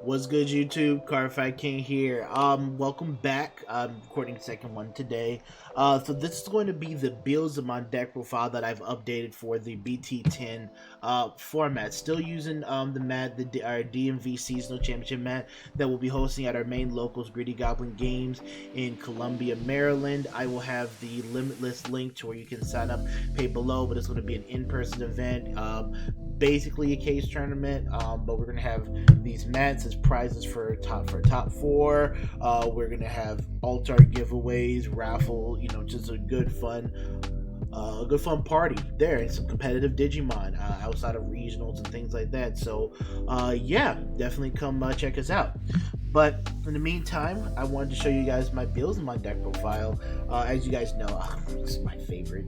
What's good, YouTube? Cardfight King here. Welcome back. I'm recording the second one today. So this is going to be the Beelzemon deck profile that I've updated for the BT10 format. Still using the mat, our DMV Seasonal Championship mat that we'll be hosting at our main locals, Gritty Goblin Games in Columbia, Maryland. I will have the limitless link to where you can sign up, pay below, but it's going to be an in-person event. Basically a case tournament, but we're gonna have these mats as prizes for top four. We're gonna have altar giveaways, raffle, just a good fun party there, and some competitive Digimon outside of regionals and things like that. So yeah, definitely come check us out. But in the meantime, I wanted to show you guys my Beelzemon deck profile. As you guys know, this is my favorite.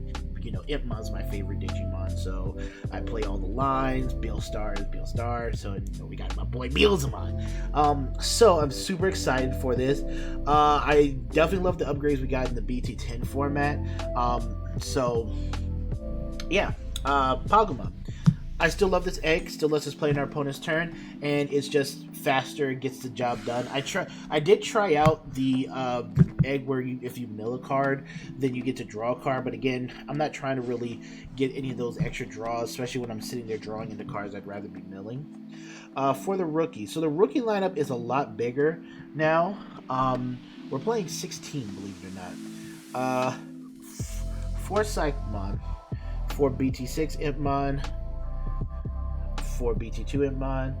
Impmon's my favorite Digimon, so I play all the lines. Beelstar. So we got my boy Beelzemon. So I'm super excited for this. I definitely love the upgrades we got in the BT10 format. So yeah, Pokemon. I still love this egg. Still lets us play in our opponent's turn, and it's just faster. It gets the job done. I did try out the egg where if you mill a card, then you get to draw a card. But again, I'm not trying to really get any of those extra draws, especially when I'm sitting there drawing into cards. I'd rather be milling. For the rookie, so the rookie lineup is a lot bigger now. We're playing 16, believe it or not. 4 Psychmon, 4 BT6 Impmon, 4 BT2 Impmon,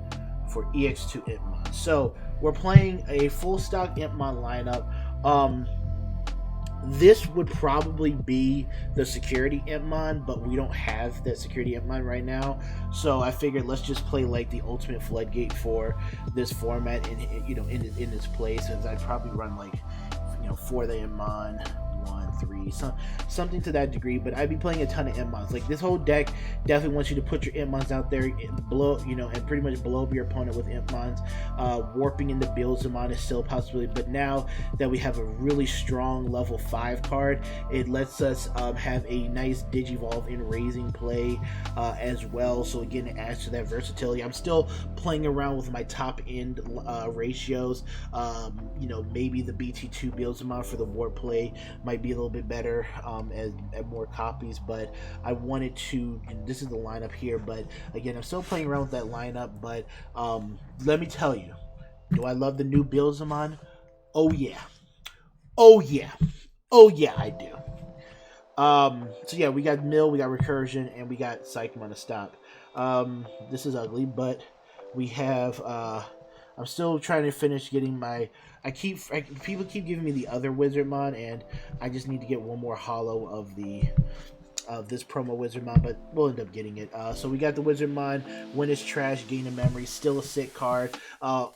for EX2 Impmon. So we're playing a full stock Impmon lineup. This would probably be the security Impmon, but we don't have that security Impmon right now. So I figured let's just play like the ultimate floodgate for this format in its place, since I'd probably run like for the Impmon. 1, 3, something to that degree, but I'd be playing a ton of Impmons. Like, this whole deck definitely wants you to put your Impmons out there and blow, and pretty much blow up your opponent with Impmons. Warping into Beelzemon is still a possibility, but now that we have a really strong level 5 card, it lets us have a nice Digivolve in raising play as well. So again, it adds to that versatility. I'm still playing around with my top end ratios. Maybe the BT2 Beelzemon for the warp play might be a little bit better as more copies, but I wanted to, this is the lineup here, but again, I'm still playing around with that lineup. But let me tell you, do I love the new Beelzemon? Oh yeah, I do. So yeah, we got Mill, we got Recursion, and we got Psychmon to stop. This is ugly, but we have I'm still trying to finish getting my. People keep giving me the other Wizardmon, and I just need to get one more holo of this promo Wizardmon, but we'll end up getting it. So we got the Wizardmon. When it's trash, gain a memory. Still a sick card.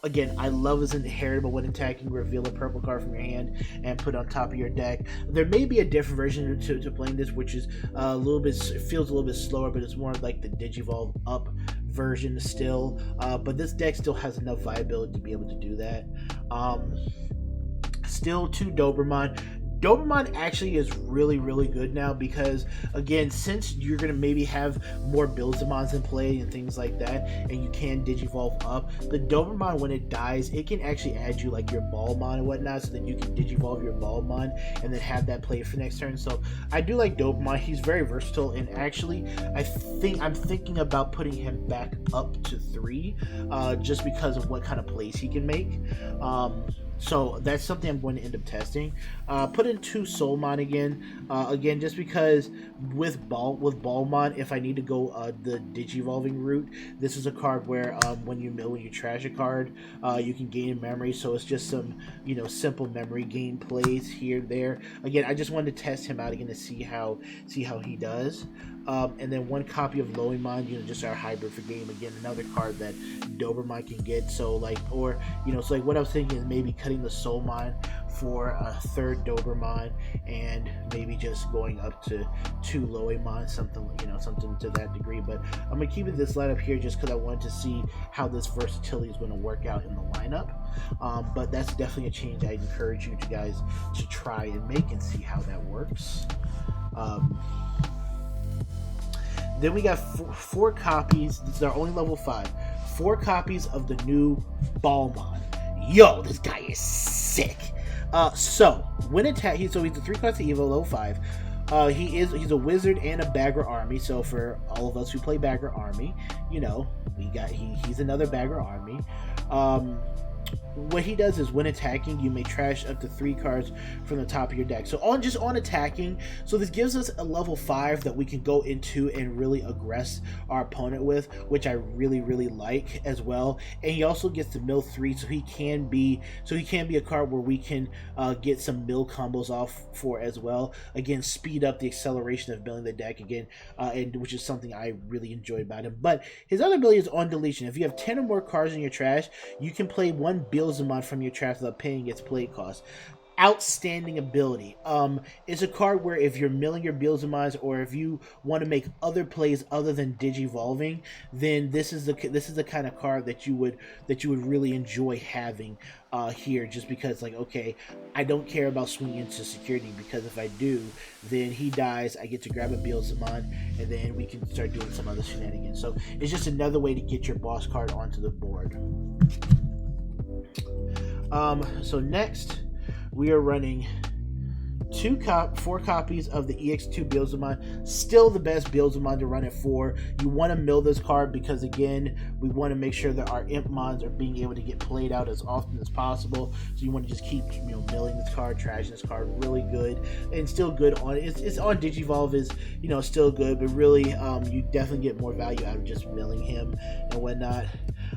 Again, I love this inheritable. When attacking, reveal a purple card from your hand and put it on top of your deck. There may be a different version to playing this, which is a little bit, feels a little bit slower, but it's more like the Digivolve up version still. But this deck still has enough viability to be able to do that. Still 2 Dobermon. Dobermon actually is really, really good now because, again, since you're going to maybe have more Beelzemons in play and things like that, and you can Digivolve up, the Dobermon, when it dies, it can actually add you like your Ballmon and whatnot, so that you can Digivolve your Ballmon and then have that play for next turn. So I do like Dobermon. He's very versatile, and actually I'm thinking about putting him back up to 3 just because of what kind of plays he can make. So that's something I'm going to end up testing. Put in 2 Soulmon again, just because with Ballmon, if I need to go the Digivolving route, this is a card where when you trash a card, you can gain a memory. So it's just some simple memory gain plays here and there. Again, I just wanted to test him out again to see how he does. And then 1 copy of Loimon, just our hybrid for game. Again, another card that Dobermon can get. So so what I was thinking is maybe cutting the Soulmon for a 3rd Dobermon, and maybe just going up to 2 Loimon, something to that degree. But I'm gonna keep this lineup here just because I wanted to see how this versatility is going to work out in the lineup. But that's definitely a change I'd encourage you guys to try and make and see how that works. Then we got four copies. This is our only level 5. 4 copies of the new Balmon. Yo, this guy is sick. So when attack, he's a 3 cost Evo, level 5. He's a wizard and a bagger army. So for all of us who play bagger army, you know, he's another bagger army. What he does is when attacking, you may trash up to 3 cards from the top of your deck. So on attacking, so this gives us a level 5 that we can go into and really aggress our opponent with, which I really like as well. And he also gets to mill 3, so he can be a card where we can get some mill combos off for as well. Again, speed up the acceleration of milling the deck again, and which is something I really enjoy about him. But his other ability is on deletion. If you have 10 or more cards in your trash, you can play 1 Beelzemon from your trash without paying its play cost. Outstanding ability. It's a card where if you're milling your Beelzemons, or if you want to make other plays other than digivolving, then this is the kind of card that you would really enjoy having here, just because, like, okay, I don't care about swinging into security, because if I do, then he dies, I get to grab a Beelzemon, and then we can start doing some other shenanigans. So it's just another way to get your boss card onto the board. So next we are running 4 copies of the EX2 Beelzemon. Still the best Beelzemon to run it for. You want to mill this card because, again, we want to make sure that our Impmons are being able to get played out as often as possible. So you want to just keep, milling this card, trashing this card. Really good, and still good on it's on Digivolve is, still good, but really you definitely get more value out of just milling him and whatnot.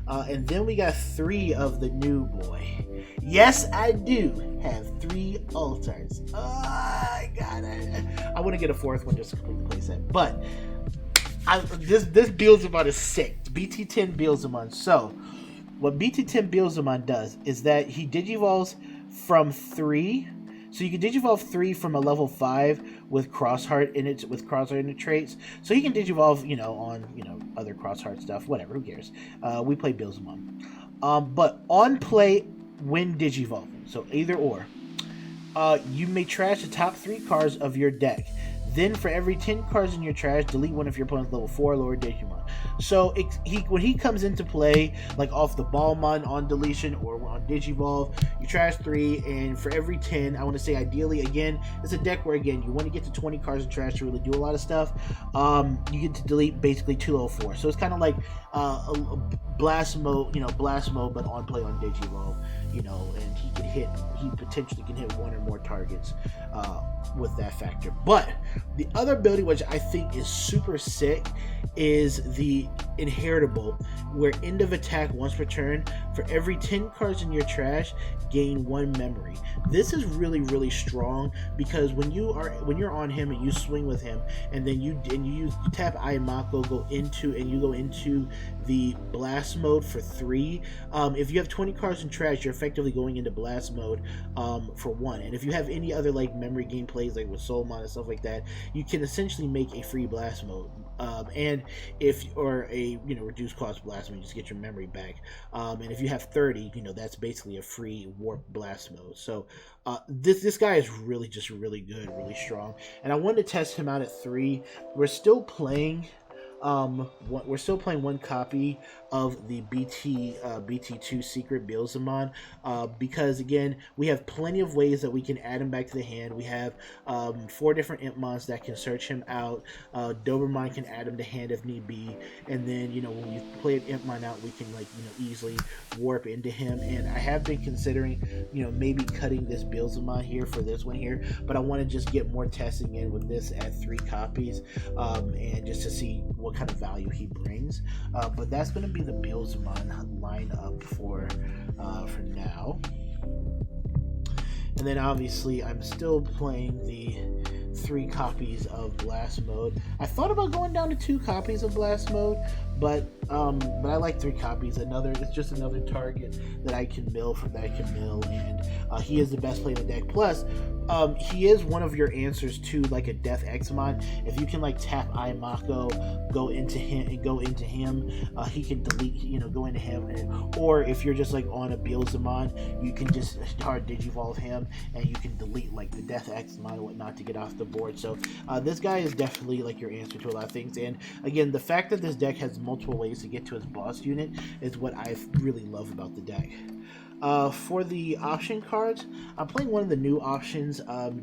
And then we got 3 of the new boy. Yes, I do have 3 altars. I got it. I want to get a 4th one just to complete the playset. But this Beelzemon is sick. BT10 Beelzemon. So, what BT10 Beelzemon does is that he digivolves from 3. So you can digivolve 3 from a level 5 with Crossheart in it, traits. So he can digivolve, on other Crossheart stuff, whatever, who cares? We play Beelzemon. But on play when digivolving, so either or, you may trash the top 3 cards of your deck. Then for every 10 cards in your trash, delete one of your opponent's level 4 or lower Digimon. So when he comes into play, like off the Balmon on deletion or on Digivolve, you trash 3, and for every 10, I want to say ideally, again, it's a deck where, again, you want to get to 20 cards in trash to really do a lot of stuff. You get to delete basically 2 level 4. So it's kind of like a blast mode, but on play on Digivolve, and he potentially can hit 1 or more targets with that factor. But the other ability, which I think is super sick, is the Inheritable, where end of attack once per turn, for every 10 cards in your trash, gain 1 memory. This is really strong, because when you're on him and you swing with him, and then you tap Ayamako, go into the blast mode for 3. If you have 20 cards in trash, you're effectively going into blast mode for 1. And if you have any other like memory game plays like with Soulmon and stuff like that, you can essentially make a free blast mode. And if or a reduced cost blast mode, just get your memory back. And if you have 30, that's basically a free warp blast mode. So this guy is really good, really strong. And I wanted to test him out at 3. We're still playing 1 copy of the BT2 Secret Beelzemon, because again, we have plenty of ways that we can add him back to the hand. We have 4 different Impmons that can search him out. Dobermon can add him to hand if need be, and then when we play an Impmon out, we can easily warp into him. And I have been considering maybe cutting this Beelzemon here for this one here, but I want to just get more testing in with this at 3 copies, and just to see what kind of value he brings. But that's going to be the Beelzemon lineup for now. And then obviously I'm still playing the 3 copies of Blast Mode. I thought about going down to 2 copies of Blast Mode, but I like 3 copies. It's just another target that I can mill and he is the best play in the deck. Plus, he is one of your answers to like a Death Xmon. If you can like tap Ayamako, go into him, he can delete, go into him. Or if you're just like on a Beelzemon, you can just hard Digivolve him and you can delete like the Death Xmon and whatnot to get off the board. So this guy is definitely like your answer to a lot of things. And again, the fact that this deck has multiple ways to get to his boss unit is what I really love about the deck. For the option cards, I'm playing one of the new options,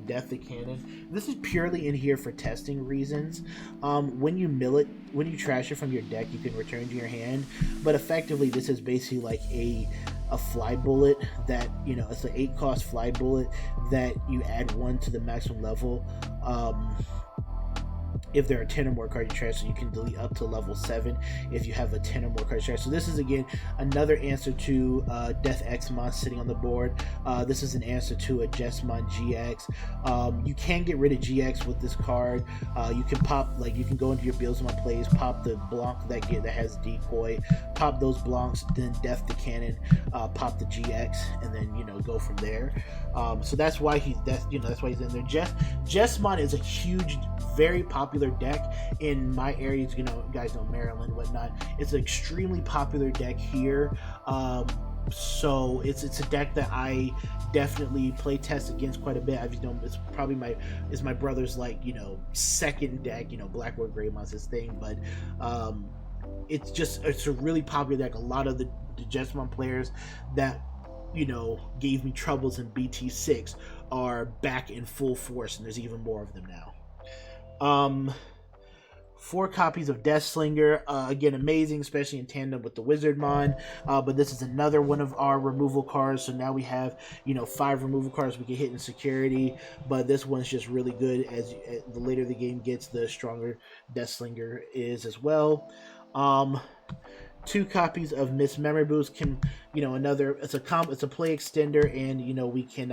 Death the Cannon. This is purely in here for testing reasons. When you mill it, when you trash it from your deck, you can return to your hand. But effectively, this is basically like a fly bullet that, you know, it's an 8-cost fly bullet that you add 1 to the maximum level. If there are 10 or more cards you trash, so you can delete up to level 7 if you have a 10 or more cards trash. So this is, again, another answer to Death Xmon sitting on the board. This is an answer to a Jesmon GX. You can get rid of GX with this card. You can pop, like, you can go into your Beelzemon plays, pop the Blanc that has Decoy, pop those Blancs, then Death the Cannon, pop the GX, and then, you know, go from there. So that's why that's why he's in there. Jesmon is a huge, very popular deck in my areas. You know, guys know Maryland and whatnot. It's an extremely popular deck here. So it's a deck that I definitely play test against quite a bit. I've, you know, it's probably my brother's, like, you know, second deck. You know, Blackwood Greymon's his thing, but it's a really popular deck. A lot of the Jesmon players that, you know, gave me troubles in BT6 are back in full force, and there's even more of them now. 4 copies of Deathslinger, again, amazing, especially in tandem with the Wizardmon. But this is another one of our removal cards, so now we have, you know, 5 removal cards we can hit in security. But this one's just really good. As the later the game gets, the stronger Deathslinger is as well. 2 copies of Miss Memory Boost can, you know, it's a play extender, and, you know, we can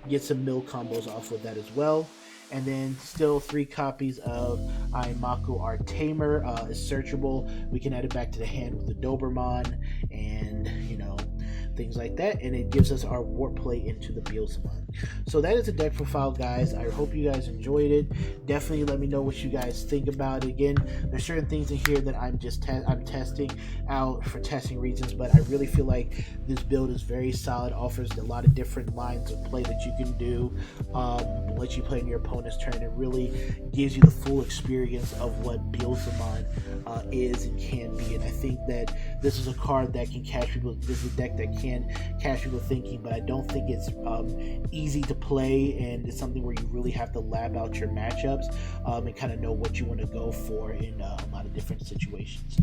get some mill combos off with that as well. And then still 3 copies of Aimaku, our Tamer, is searchable. We can add it back to the hand with the Doberman, and, you know, things like that, and it gives us our warp play into the Beelzemon. So that is the deck profile, guys. I hope you guys enjoyed it. Definitely let me know what you guys think about it. Again, there's certain things in here that I'm testing out for testing reasons, but I really feel like this build is very solid, offers a lot of different lines of play that you can do, let you play in your opponent's turn. It really gives you the full experience of what Beelzemon is and can be, and I think that this is a card that can catch people. This is a deck that can catch people thinking, but I don't think it's easy to play, and it's something where you really have to lab out your matchups and kind of know what you want to go for in a lot of different situations.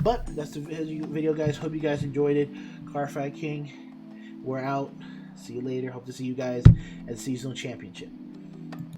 But that's the video, guys. Hope you guys enjoyed it. Cardfight King, we're out. See you later. Hope to see you guys at the Seasonal Championship.